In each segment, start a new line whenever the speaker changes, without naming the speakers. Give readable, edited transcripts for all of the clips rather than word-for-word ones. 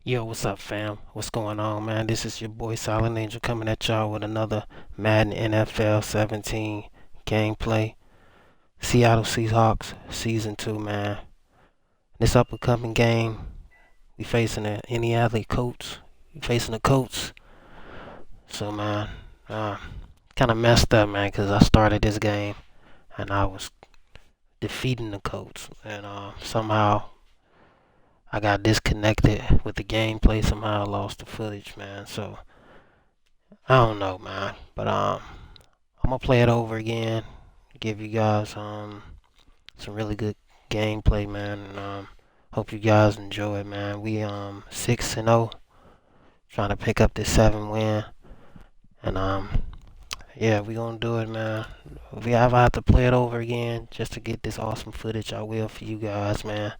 Yo, what's up, fam? What's going on, man? This is your boy Silent Angel coming at y'all with another Madden NFL 17 gameplay. Seattle Seahawks Season 2, man. This up and coming game, we facing the Indiana Colts. We facing the Colts. So, man, kind of messed up, man, because I started this game and I was defeating the Colts. And somehow I got disconnected with the gameplay. Somehow I lost the footage, man. So, I don't know, man, but I'm gonna play it over again, give you guys some really good gameplay, man, and hope you guys enjoy it, man. We 6-0, trying to pick up this 7 win, and yeah, we gonna do it, man. If I ever have to play it over again just to get this awesome footage, I will for you guys, man.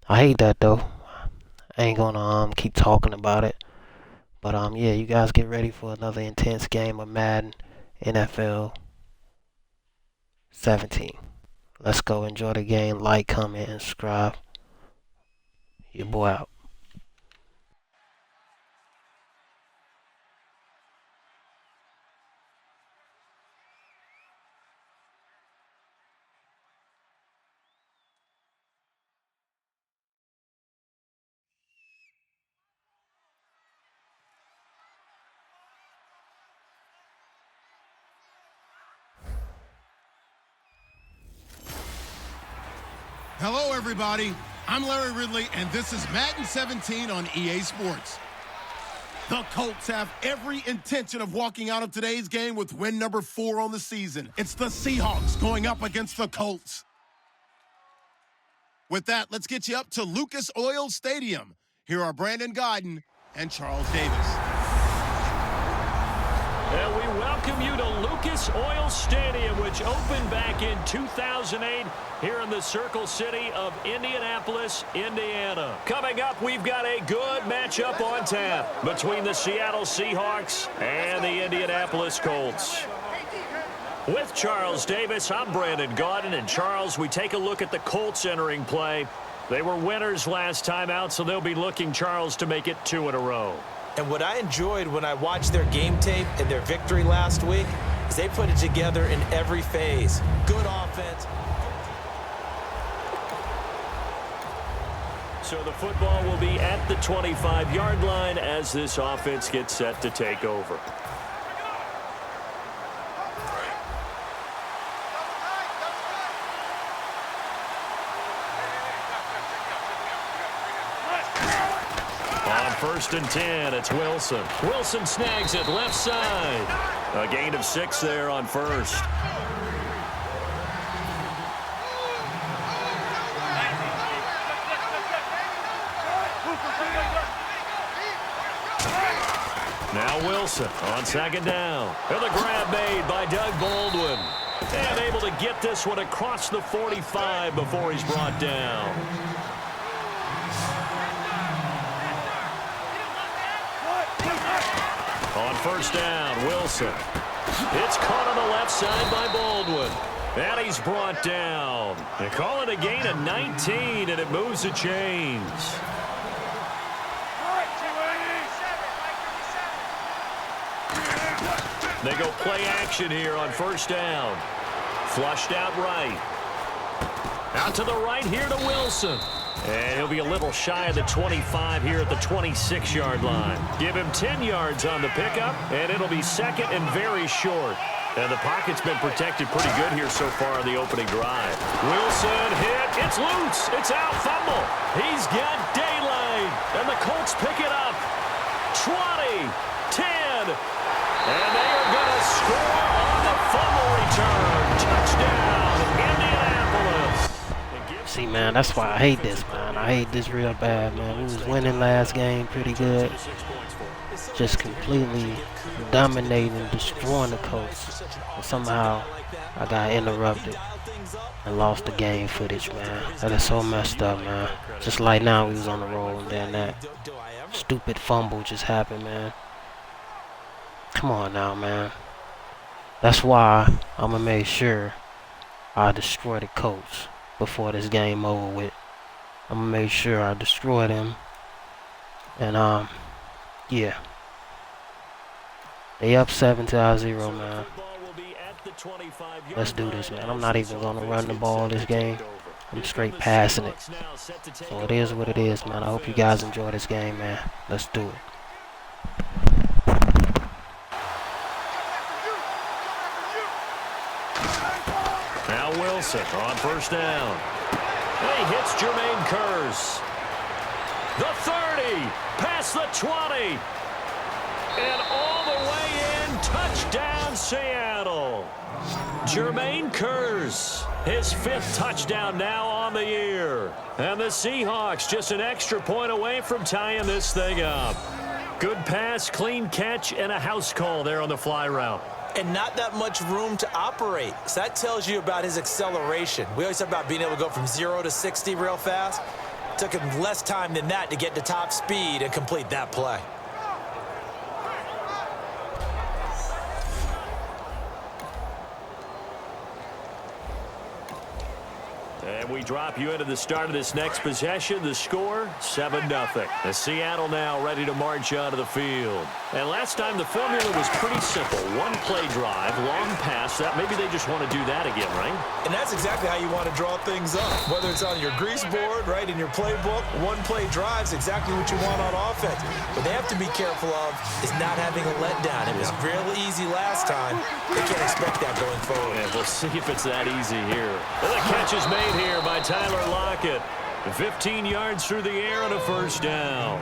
I hate that though. I ain't gonna keep talking about it. But yeah, you guys get ready for another intense game of Madden NFL 17. Let's go enjoy the game. Like, comment, and subscribe. Your boy out.
Hello, everybody. I'm Larry Ridley, and this is Madden 17 on EA Sports. The Colts have every intention of walking out of today's game with win number 4 on the season. It's the Seahawks going up against the Colts. With that, let's get you up to Lucas Oil Stadium. Here are Brandon Gaudin and Charles Davis.
And we welcome you to Lucas Oil Stadium, which opened back in 2008 here in the Circle City of Indianapolis, Indiana. Coming up, we've got a good matchup on tap between the Seattle Seahawks and the Indianapolis Colts. With Charles Davis, I'm Brandon Gaudin. And Charles, we take a look at the Colts entering play. They were winners last time out, so they'll be looking, Charles, to make it 2 in a row.
And what I enjoyed when I watched their game tape and their victory last week is they put it together in every phase. Good offense.
So the football will be at the 25-yard line as this offense gets set to take over. On 1st and 10, it's Wilson. Wilson snags it left side. A gain of 6 there on 1st. Now Wilson on 2nd down. And the grab made by Doug Baldwin. And able to get this one across the 45 before he's brought down. On 1st down, Wilson. It's caught on the left side by Baldwin. And he's brought down. They call it a gain of 19, and it moves the chains. They go play action here on 1st down. Flushed out right. Out to the right here to Wilson. And he'll be a little shy of the 25 here at the 26-yard line. Give him 10 yards on the pickup, and it'll be 2nd and very short. And the pocket's been protected pretty good here so far on the opening drive. Wilson hit. It's loose. It's out. Fumble. He's got daylight. And the Colts pick it up. 20, 10. And they are going to score on the fumble return. Touchdown, Indianapolis.
See, man, that's why I hate this, man. I hate this real bad, man. We was winning last game pretty good. Just completely dominating and destroying the Colts. And somehow I got interrupted and lost the game footage, man. That is so messed up, man. Just like now we was on the roll and then that stupid fumble just happened, man. Come on now, man. That's why I'm going to make sure I destroy the Colts before this game over with. I'm going to make sure I destroy them And yeah, they up 7-0, man. Let's do this, man. I'm not even gonna run the ball this game. I'm straight passing it. So it is what it is, man. I hope you guys enjoy this game, man. Let's do it.
Now Wilson on first down. And he hits Jermaine Kearse. The 30, past the 20, and all the way in, touchdown Seattle. Jermaine Kearse, his 5th touchdown now on the year. And the Seahawks just an extra point away from tying this thing up. Good pass, clean catch, and a house call there on the fly route.
And not that much room to operate. So that tells you about his acceleration. We always talk about being able to go from 0 to 60 real fast. Took him less time than that to get to top speed and complete that play.
And we drop you into the start of this next possession. The score, 7-0. The Seattle now ready to march out of the field. And last time the formula was pretty simple. One play drive, long pass. That maybe they just want to do that again, right?
And that's exactly how you want to draw things up. Whether it's on your grease board, right, in your playbook, one play drive's exactly what you want on offense. What they have to be careful of is not having a letdown. It was real easy last time. They can't expect that going forward.
And we'll see if it's that easy here. And the catch is made here by Tyler Lockett. 15 yards through the air on a first down.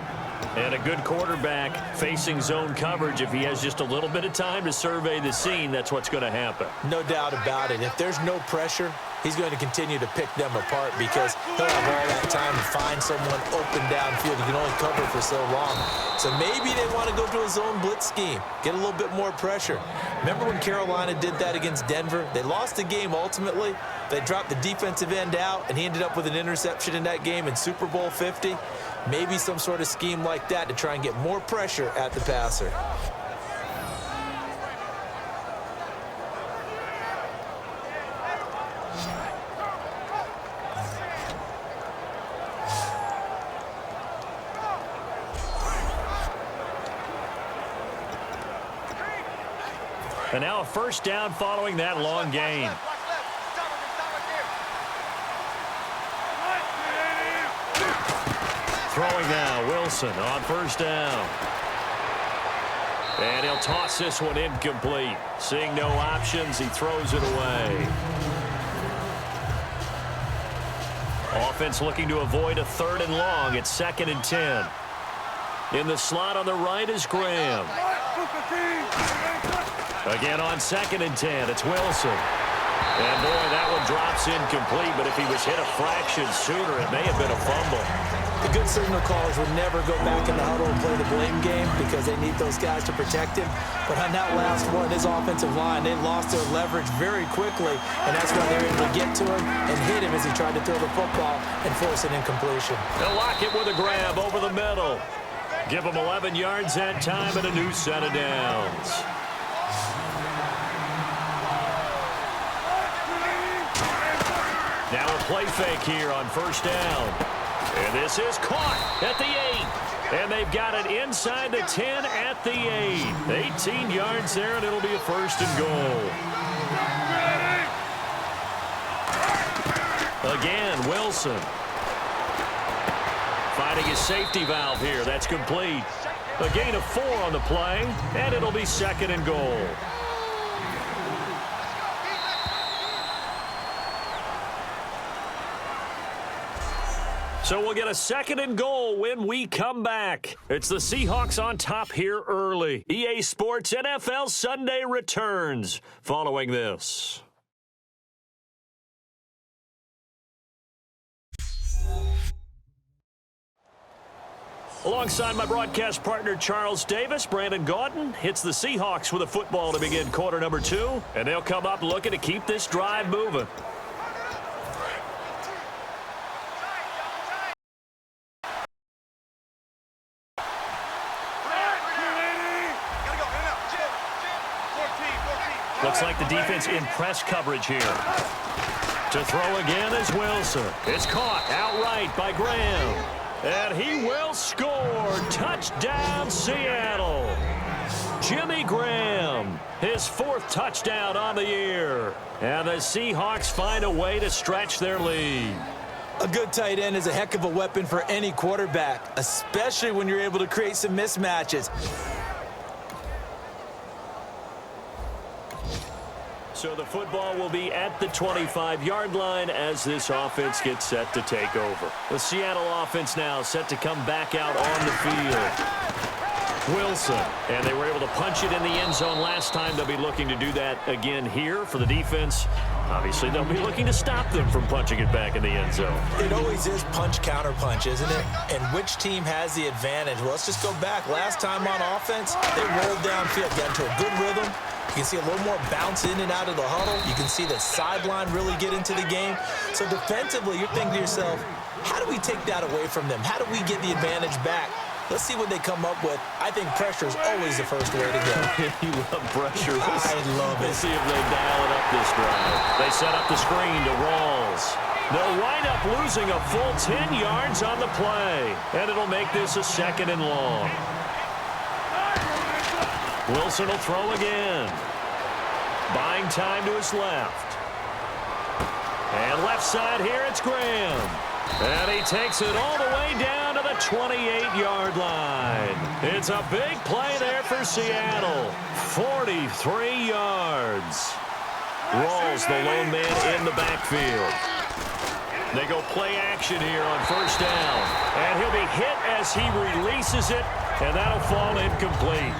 And a good quarterback facing zone coverage. If he has just a little bit of time to survey the scene, that's what's going to happen.
No doubt about it. If there's no pressure, he's going to continue to pick them apart because he'll have all that time to find someone open downfield. He can only cover for so long. So maybe they want to go to a zone blitz scheme, get a little bit more pressure. Remember when Carolina did that against Denver? They lost the game ultimately. They dropped the defensive end out, and he ended up with an interception in that game in Super Bowl 50. Maybe some sort of scheme like that to try and get more pressure at the passer.
And now a first down following that long gain. Throwing now, Wilson on first down. And he'll toss this one incomplete. Seeing no options, he throws it away. Offense looking to avoid a 3rd and long. It's 2nd and 10. In the slot on the right is Graham. Again on 2nd and 10, it's Wilson. And boy, that one drops incomplete, but if he was hit a fraction sooner, it may have been a fumble.
The good signal callers would never go back in the huddle and play the blame game because they need those guys to protect him. But on that last one, his offensive line, they lost their leverage very quickly, and that's why they were able to get to him and hit him as he tried to throw the football and force an incompletion.
They'll lock it with a grab over the middle. Give him 11 yards that time and a new set of downs. Now a play fake here on first down. And this is caught at the 8. And they've got it inside the 10 at the 8. 18 yards there, and it'll be a 1st and goal. Again, Wilson. Finding his safety valve here. That's complete. A gain of 4 on the play, and it'll be 2nd and goal. So we'll get a 2nd and goal when we come back. It's the Seahawks on top here early. EA Sports NFL Sunday returns following this. Alongside my broadcast partner, Charles Davis, Brandon Gaudin hits the Seahawks with a football to begin quarter number 2. And they'll come up looking to keep this drive moving. Looks like the defense in press coverage here. To throw again is Wilson. It's caught outright by Graham. And he will score. Touchdown, Seattle. Jimmy Graham, his 4th touchdown on the year. And the Seahawks find a way to stretch their lead.
A good tight end is a heck of a weapon for any quarterback, especially when you're able to create some mismatches.
So the football will be at the 25-yard line as this offense gets set to take over. The Seattle offense now set to come back out on the field. Wilson, and they were able to punch it in the end zone last time. They'll be looking to do that again here for the defense. Obviously, they'll be looking to stop them from punching it back in the end zone.
It always is punch, counter punch, isn't it? And which team has the advantage? Well, let's just go back. Last time on offense, they rolled downfield, got into a good rhythm. You can see a little more bounce in and out of the huddle. You can see the sideline really get into the game. So defensively, you're thinking to yourself, how do we take that away from them? How do we get the advantage back? Let's see what they come up with. I think pressure is always the first way to go.
You love pressure.
I love it.
Let's see if they dial it up this drive. They set up the screen to Rawls. They'll wind up losing a full 10 yards on the play. And it'll make this a 2nd and long. Wilson will throw again. Buying time to his left. And left side here, it's Graham. And he takes it all the way down to the 28-yard line. It's a big play there for Seattle. 43 yards. Rawls, the lone man in the backfield. They go play action here on 1st down. And he'll be hit as he releases it, and that'll fall incomplete.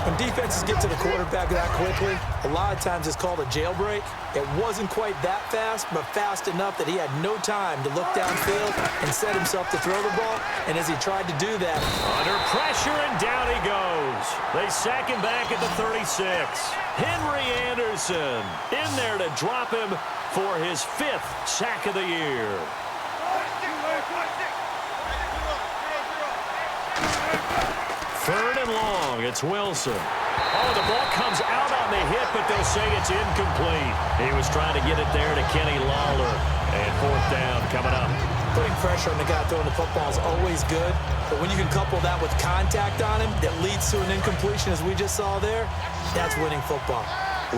When defenses get to the quarterback that quickly, a lot of times it's called a jailbreak. It wasn't quite that fast, but fast enough that he had no time to look downfield and set himself to throw the ball. And as he tried to do that,
under pressure, and down he goes. They sack him back at the 36. Henry Anderson in there to drop him for his 5th sack of the year. Third and long, it's Wilson. Oh, the ball comes out on the hit, but they'll say it's incomplete. He was trying to get it there to Kenny Lawler. And 4th down coming up.
Putting pressure on the guy throwing the football is always good, but when you can couple that with contact on him that leads to an incompletion, as we just saw there, that's winning football.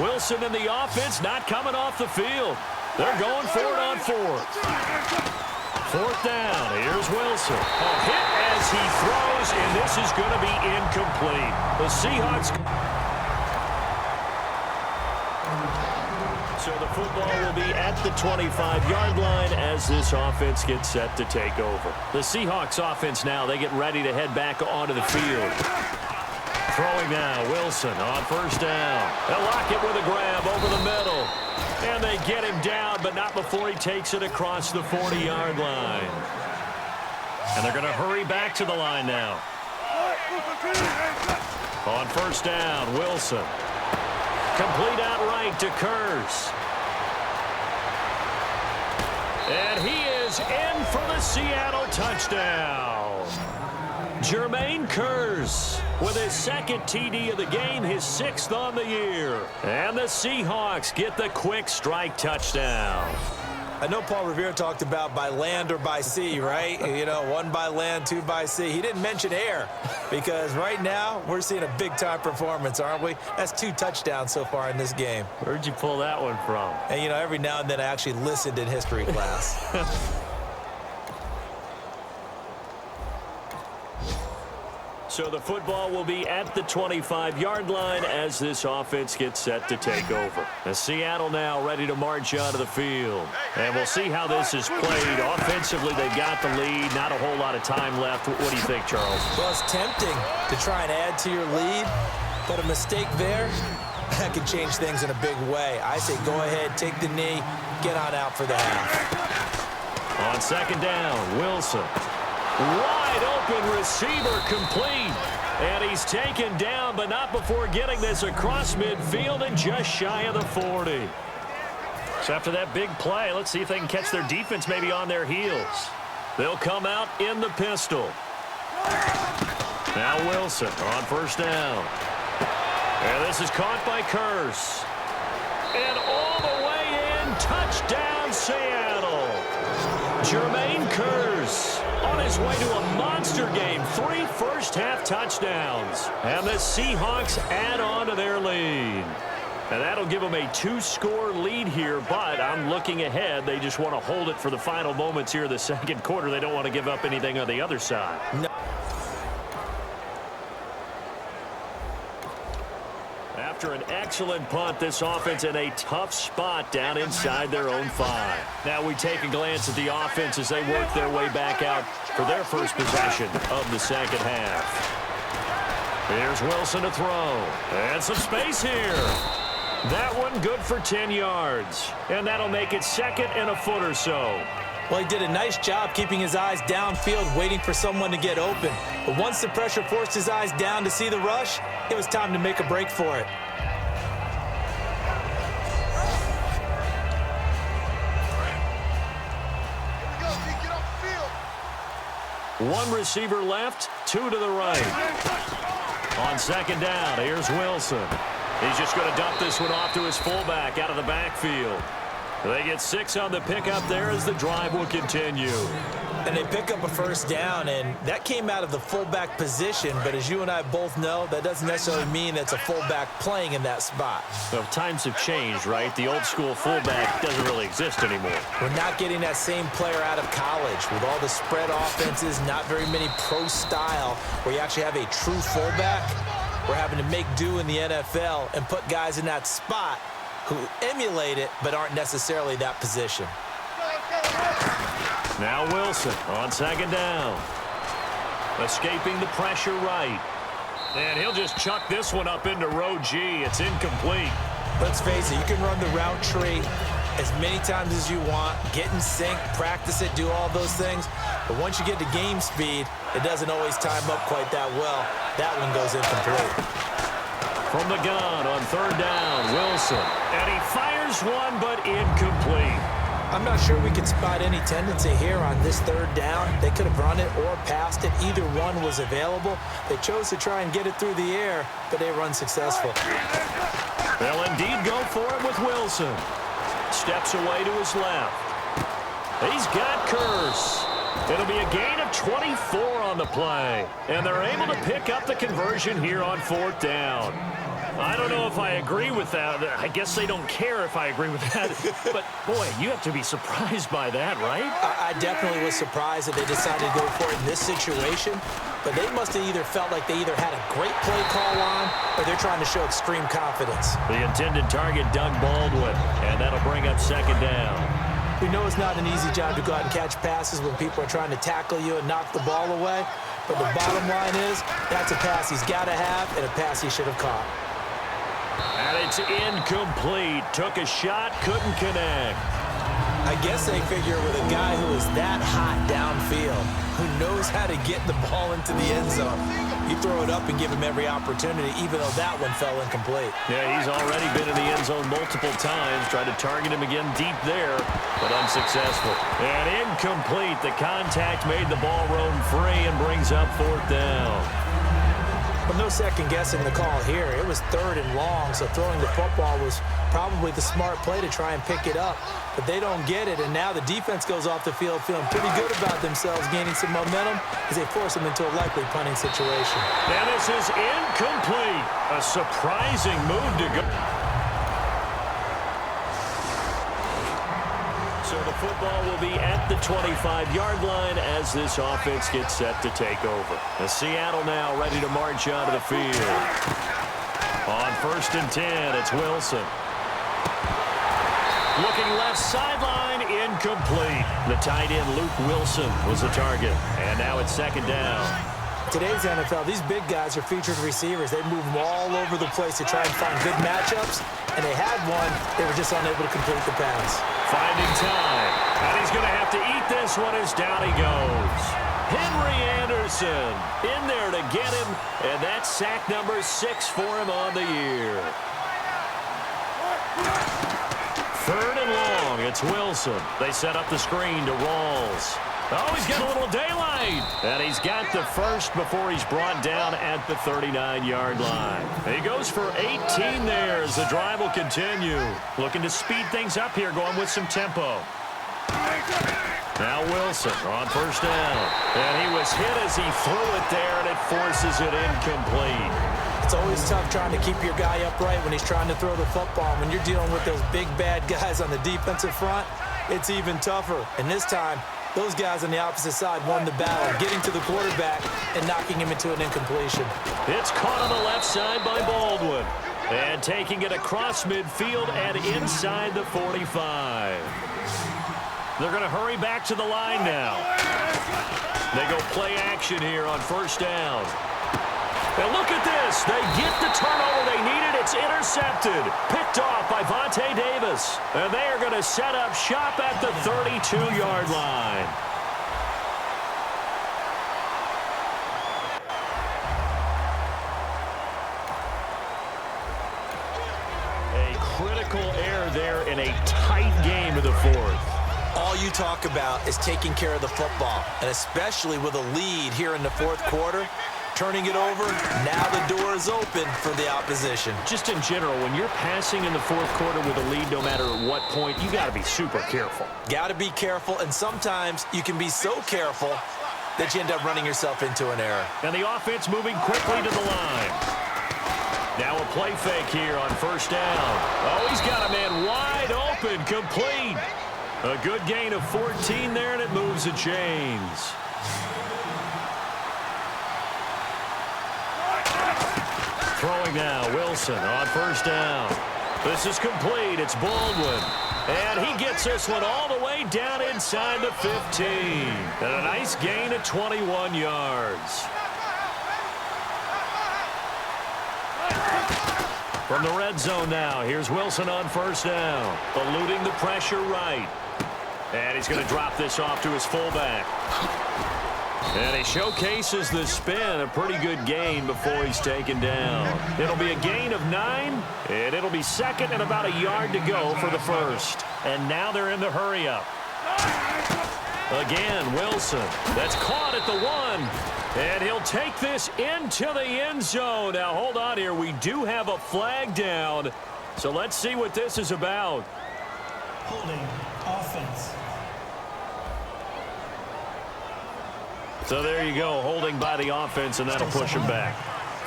Wilson and the offense not coming off the field. They're going for it on 4th. 4th down, here's Wilson. A hit as he throws, and this is going to be incomplete. The Seahawks. So the football will be at the 25-yard line as this offense gets set to take over. The Seahawks offense now, they get ready to head back onto the field. Throwing now, Wilson on 1st down. They'll lock it with a grab over the middle. And they get him down, but not before he takes it across the 40-yard line. And they're going to hurry back to the line now. On 1st down, Wilson. Complete out right to Kurz. And he is in for the Seattle touchdown. Jermaine Kurz with his 2nd TD of the game, his 6th on the year. And the Seahawks get the quick strike touchdown.
I know Paul Revere talked about by land or by sea, right? You know, 1 by land, 2 by sea. He didn't mention air because right now we're seeing a big-time performance, aren't we? That's 2 touchdowns so far in this game.
Where'd you pull that one from?
And, you know, every now and then I actually listened in history class.
So the football will be at the 25-yard line as this offense gets set to take over. And Seattle now ready to march onto the field. And we'll see how this is played. Offensively, they've got the lead. Not a whole lot of time left. What do you think, Charles?
Well, it's tempting to try and add to your lead, but a mistake there, that could change things in a big way. I say go ahead, take the knee, get on out for the half.
On 2nd down, Wilson. Wide open receiver complete. And he's taken down, but not before getting this across midfield and just shy of the 40. So after that big play, let's see if they can catch their defense maybe on their heels. They'll come out in the pistol. Now Wilson on 1st down. And this is caught by Kurz. And all the way in, touchdown Seattle. Jermaine Kurz on his way to a monster game. 3 first-half touchdowns. And the Seahawks add on to their lead. And that'll give them a 2-score lead here, but I'm looking ahead. They just want to hold it for the final moments here of the second quarter. They don't want to give up anything on the other side.
No.
After an excellent punt, this offense in a tough spot down inside their own 5. Now we take a glance at the offense as they work their way back out for their first possession of the second half. Here's Wilson to throw. And some space here. That one good for 10 yards. And that'll make it second and a foot or so.
Well, he did a nice job keeping his eyes downfield, waiting for someone to get open. But once the pressure forced his eyes down to see the rush, it was time to make a break for it.
One receiver left, 2 to the right. On second down, here's Wilson. He's just going to dump this one off to his fullback out of the backfield. They get 6 on the pickup there as the drive will continue.
And they pick up a first down, and that came out of the fullback position. But as you and I both know, that doesn't necessarily mean it's a fullback playing in that spot.
Well, times have changed, right? The old school fullback doesn't really exist anymore.
We're not getting that same player out of college. With all the spread offenses, not very many pro style, where you actually have a true fullback. We're having to make do in the NFL and put guys in that spot who emulate it but aren't necessarily that position.
Now Wilson on second down. Escaping the pressure right. And he'll just chuck this one up into row G. It's incomplete.
Let's face it, you can run the route tree as many times as you want, get in sync, practice it, do all those things. But once you get to game speed, it doesn't always time up quite that well. That one goes incomplete.
From the gun on third down, Wilson. And he fires one, but incomplete.
I'm not sure we can spot any tendency here on this third down. They could have run it or passed it. Either one was available. They chose to try and get it through the air, but they were unsuccessful.
They'll indeed go for it with Wilson. Steps away to his left. He's got Curse. It'll be a gain of 24 on the play. And they're able to pick up the conversion here on fourth down. I don't know if I agree with that. I guess they don't care if I agree with that. But, boy, you have to be surprised by that, right?
I definitely was surprised that they decided to go for it in this situation. But they must have either felt like they either had a great play call on or they're trying to show extreme confidence.
The intended target, Doug Baldwin. And that'll bring up second down.
We know it's not an easy job to go out and catch passes when people are trying to tackle you and knock the ball away. But the bottom line is that's a pass he's got to have and a pass he should have caught.
And it's incomplete. Took a shot, couldn't connect.
I guess they figure with a guy who is that hot downfield, who knows how to get the ball into the end zone, you throw it up and give him every opportunity, even though that one fell incomplete.
Yeah, he's already been in the end zone multiple times. Tried to target him again deep there, but unsuccessful. And incomplete. The contact made the ball roam free and brings up fourth down.
Well, no second guessing the call here. It was third and long, so throwing the football was probably the smart play to try and pick it up. But they don't get it, and now the defense goes off the field feeling pretty good about themselves, gaining some momentum as they force them into a likely punting situation.
And this is incomplete. A surprising move to go. So the football will be at the 25-yard line as this offense gets set to take over. The Seattle now ready to march onto the field. On 1st and 10, it's Wilson. Looking left sideline, incomplete. The tight end, Luke Wilson, was the target. And now it's second down.
Today's NFL, these big guys are featured receivers. They move them all over the place to try and find good matchups. And they had one. They were just unable to complete the pass.
Finding time. And he's going to have to eat this one as down he goes. Henry Anderson in there to get him. And that's sack number 6 for him on the year. Third and long. It's Wilson. They set up the screen to Rawls. Oh, he's got a little daylight. And he's got the first before he's brought down at the 39-yard line. He goes for 18 there as the drive will continue. Looking to speed things up here, going with some tempo. Now Wilson on first down. And he was hit as he threw it there, and it forces it incomplete.
It's always tough trying to keep your guy upright when he's trying to throw the football. When you're dealing with those big, bad guys on the defensive front, it's even tougher. And this time, those guys on the opposite side won the battle, getting to the quarterback and knocking him into an incompletion.
It's caught on the left side by Baldwin. And taking it across midfield and inside the 45. They're going to hurry back to the line now. They go play action here on first down. And look at this. They get the turnover they needed. It's intercepted. Picked off by Vontae Davis. And they are going to set up shop at the 32-yard line. A critical error there in a tight game of the fourth.
All you talk about is taking care of the football, and especially with a lead here in the fourth quarter. Turning it over, now the door is open for the opposition.
Just in general, when you're passing in the fourth quarter with a lead, no matter at what point, you got to be super careful.
Got to be careful, and sometimes you can be so careful that you end up running yourself into an error.
And the offense moving quickly to the line. Now a play fake here on first down. Oh, he's got a man wide open, complete. A good gain of 14 there, and it moves the chains. Throwing now, Wilson on first down. This is complete. It's Baldwin. And he gets this one all the way down inside the 15. And a nice gain of 21 yards. From the red zone now, here's Wilson on first down. Eluding the pressure right. And he's going to drop this off to his fullback. And he showcases the spin, a pretty good gain before he's taken down. It'll be a gain of 9, and it'll be second and about a yard to go for the first. And now they're in the hurry-up. Again, Wilson. That's caught at the 1. And he'll take this into the end zone. Now, hold on here. We do have a flag down. So let's see what this is about.
Holding offense.
So there you go, holding by the offense, and that'll push him back.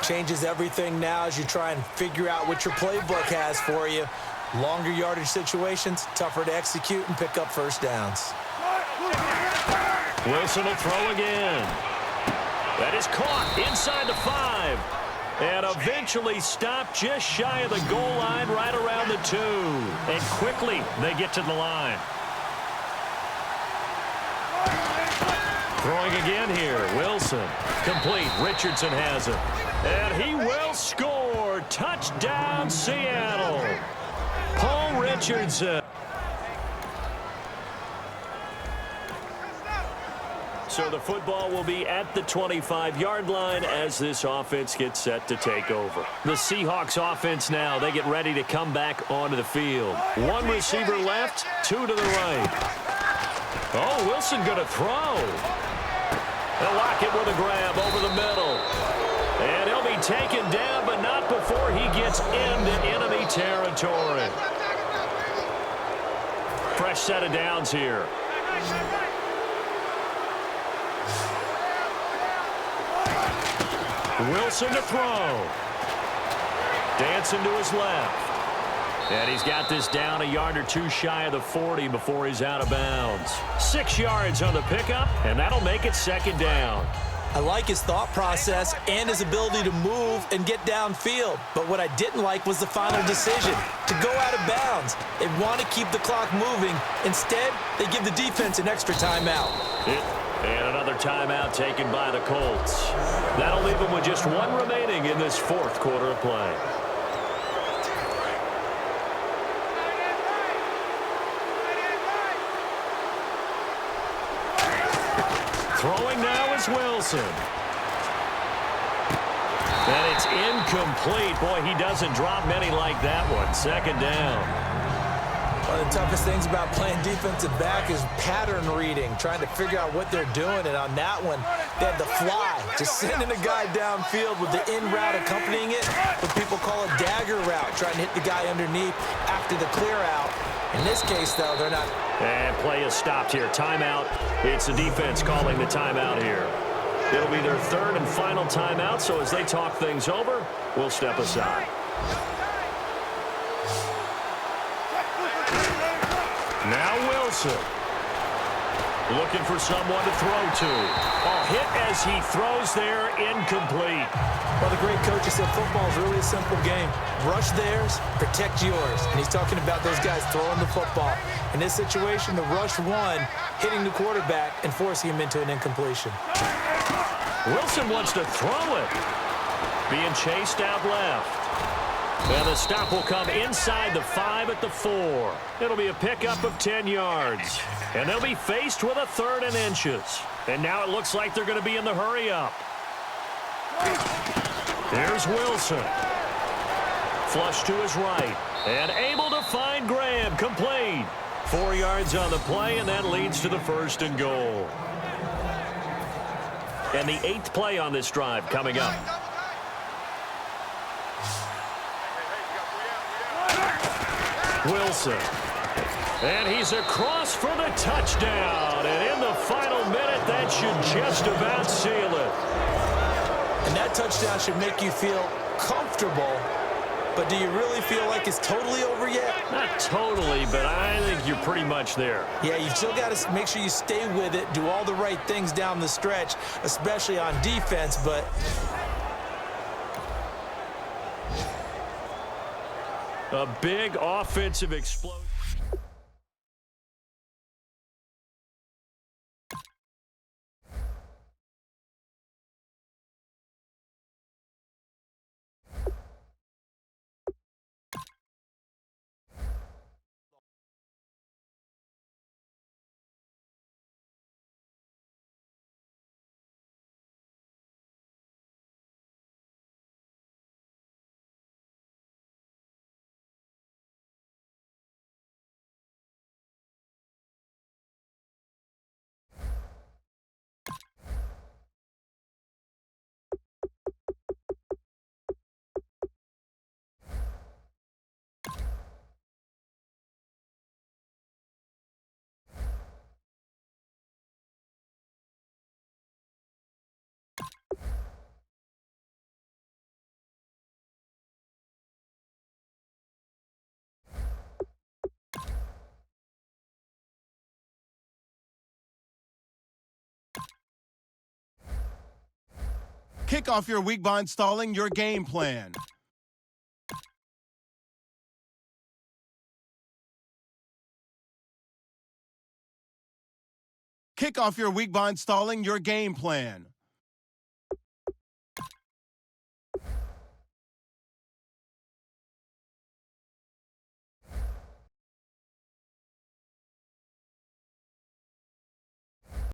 Changes everything now as you try and figure out what your playbook has for you. Longer yardage situations, tougher to execute and pick up first downs.
Wilson will throw again. That is caught inside the 5. And eventually stopped just shy of the goal line right around the 2. And quickly they get to the line. Throwing again here, Wilson. Complete, Richardson has it. And he will score. Touchdown, Seattle. Paul Richardson. So the football will be at the 25-yard line as this offense gets set to take over. The Seahawks offense now, they get ready to come back onto the field. One receiver left, 2 to the right. Oh, Wilson going to throw. They'll lock it with a grab over the middle. And he'll be taken down, but not before he gets into enemy territory. Fresh set of downs here. Wilson to throw. Dancing to his left. And he's got this down a yard or 2 shy of the 40 before he's out of bounds. 6 yards on the pickup, and that'll make it second down.
I like his thought process and his ability to move and get downfield. But what I didn't like was the final decision, to go out of bounds. They want to keep the clock moving. Instead, they give the defense an extra timeout.
And another timeout taken by the Colts. That'll leave them with just 1 remaining in this fourth quarter of play. Throwing now is Wilson. And it's incomplete. Boy, he doesn't drop many like that one. Second down.
One of the toughest things about playing defensive back is pattern reading, trying to figure out what they're doing. And on that one, they had the fly, just sending a guy downfield with the in route accompanying it, what people call a dagger route, trying to hit the guy underneath after the clear out. In this case, though, they're not.
And play is stopped here. Timeout. It's the defense calling the timeout here. It'll be their third and final timeout, so as they talk things over, we'll step aside. Now Wilson. Looking for someone to throw to. A hit as he throws there, incomplete.
Well, the great coach has said football is really a simple game. Rush theirs, protect yours. And he's talking about those guys throwing the football. In this situation, the rush one, hitting the quarterback and forcing him into an incompletion.
Wilson wants to throw it. Being chased out left. And the stop will come inside the 5 at the 4. It'll be a pickup of 10 yards. And they'll be faced with a 3rd and inches. And now it looks like they're going to be in the hurry-up. Here's Wilson. Flush to his right. And able to find Graham. Complete. 4 yards on the play, and that leads to the 1st and goal. And the 8th play on this drive coming up. Wilson. And he's across for the touchdown. And in the final minute, that should just about seal it.
And that touchdown should make you feel comfortable. But do you really feel like it's totally over yet?
Not totally, but I think you're pretty much there.
Yeah, you've still got to make sure you stay with it, do all the right things down the stretch, especially on defense, but...
A big offensive explosion.
Kick off your week by installing your game plan. Kick off your week by installing your game plan.